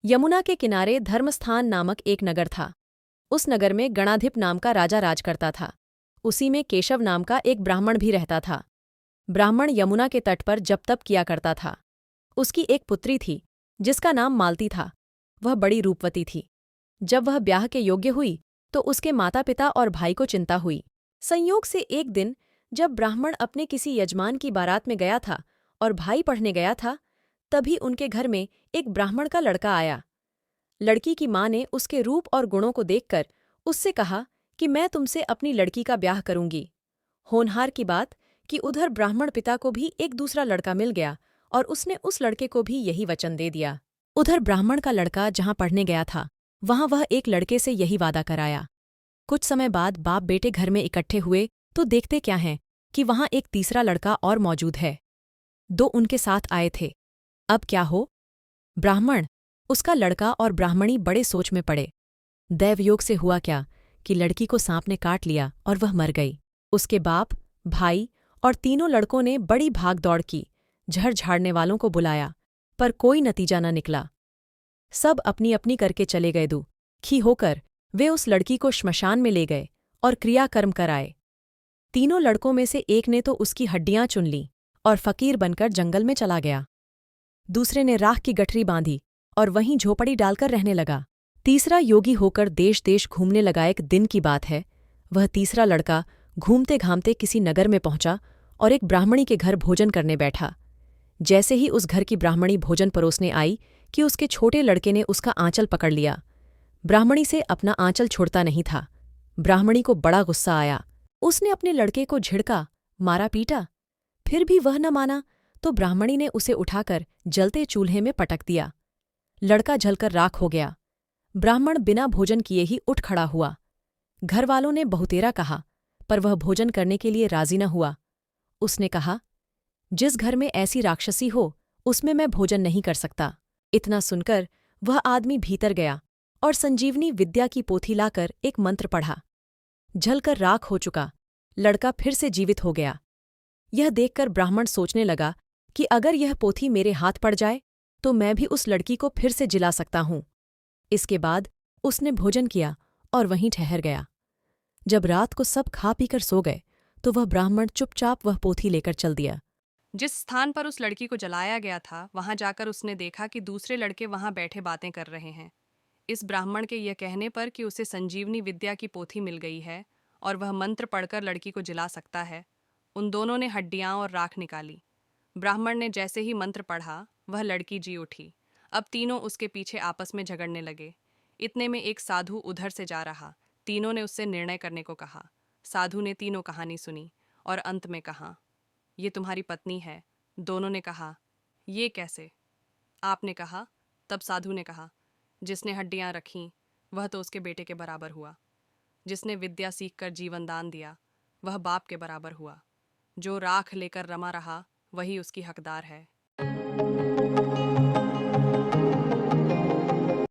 यमुना के किनारे धर्मस्थान नामक एक नगर था। उस नगर में गणाधिप नाम का राजा राज करता था। उसी में केशव नाम का एक ब्राह्मण भी रहता था। ब्राह्मण यमुना के तट पर जप तप किया करता था। उसकी एक पुत्री थी, जिसका नाम मालती था। वह बड़ी रूपवती थी। जब वह ब्याह के योग्य हुई तो उसके माता पिता और भाई को चिंता हुई। संयोग से एक दिन जब ब्राह्मण अपने किसी यजमान की बारात में गया था और भाई पढ़ने गया था, तभी उनके घर में एक ब्राह्मण का लड़का आया। लड़की की माँ ने उसके रूप और गुणों को देखकर उससे कहा कि मैं तुमसे अपनी लड़की का ब्याह करूंगी। होनहार की बात कि उधर ब्राह्मण पिता को भी एक दूसरा लड़का मिल गया और उसने उस लड़के को भी यही वचन दे दिया। उधर ब्राह्मण का लड़का जहाँ पढ़ने गया था, वहाँ वह एक लड़के से यही वादा कराया। कुछ समय बाद बाप बेटे घर में इकट्ठे हुए तो देखते क्या हैं कि वहाँ एक तीसरा लड़का और मौजूद है। दो उनके साथ आए थे। अब क्या हो? ब्राह्मण, उसका लड़का और ब्राह्मणी बड़े सोच में पड़े। दैवयोग से हुआ क्या कि लड़की को सांप ने काट लिया और वह मर गई। उसके बाप, भाई और तीनों लड़कों ने बड़ी भाग दौड़ की, झड़ झाड़ने वालों को बुलाया, पर कोई नतीजा न निकला। सब अपनी अपनी करके चले गए। दुखी होकर वे उस लड़की को श्मशान में ले गए और क्रियाकर्म कराए। तीनों लड़कों में से एक ने तो उसकी हड्डियां चुन लीं और फकीर बनकर जंगल में चला गया। दूसरे ने राख की गठरी बांधी और वहीं झोपड़ी डालकर रहने लगा। तीसरा योगी होकर देश देश घूमने लगा। एक दिन की बात है, वह तीसरा लड़का घूमते घामते किसी नगर में पहुंचा और एक ब्राह्मणी के घर भोजन करने बैठा। जैसे ही उस घर की ब्राह्मणी भोजन परोसने आई कि उसके छोटे लड़के ने उसका आंचल पकड़ लिया। ब्राह्मणी से अपना आंचल छुड़ता नहीं था। ब्राह्मणी को बड़ा गुस्सा आया। उसने अपने लड़के को झिड़का, मारा पीटा। फिर भी वह न माना तो ब्राह्मणी ने उसे उठाकर जलते चूल्हे में पटक दिया। लड़का जलकर राख हो गया। ब्राह्मण बिना भोजन किए ही उठ खड़ा हुआ। घरवालों ने बहुतेरा कहा, पर वह भोजन करने के लिए राजी न हुआ। उसने कहा, जिस घर में ऐसी राक्षसी हो उसमें मैं भोजन नहीं कर सकता। इतना सुनकर वह आदमी भीतर गया और संजीवनी विद्या की पोथी लाकर एक मंत्र पढ़ा। जलकर राख हो चुका लड़का फिर से जीवित हो गया। यह देखकर ब्राह्मण सोचने लगा कि अगर यह पोथी मेरे हाथ पड़ जाए तो मैं भी उस लड़की को फिर से जिला सकता हूँ। इसके बाद उसने भोजन किया और वहीं ठहर गया। जब रात को सब खा पीकर सो गए तो वह ब्राह्मण चुपचाप वह पोथी लेकर चल दिया। जिस स्थान पर उस लड़की को जलाया गया था, वहां जाकर उसने देखा कि दूसरे लड़के वहां बैठे बातें कर रहे हैं। इस ब्राह्मण के यह कहने पर कि उसे संजीवनी विद्या की पोथी मिल गई है और वह मंत्र पढ़कर लड़की को जिला सकता है, उन दोनों ने हड्डियां और राख निकाली। ब्राह्मण ने जैसे ही मंत्र पढ़ा, वह लड़की जी उठी। अब तीनों उसके पीछे आपस में झगड़ने लगे। इतने में एक साधु उधर से जा रहा। तीनों ने उससे निर्णय करने को कहा। साधु ने तीनों कहानी सुनी और अंत में कहा, ये तुम्हारी पत्नी है। दोनों ने कहा, ये कैसे? आपने कहा। तब साधु ने कहा, जिसने हड्डियां रखीं वह तो उसके बेटे के बराबर हुआ। जिसने विद्या सीखकर जीवन दान दिया वह बाप के बराबर हुआ। जो राख लेकर रमा रहा वही उसकी हकदार है।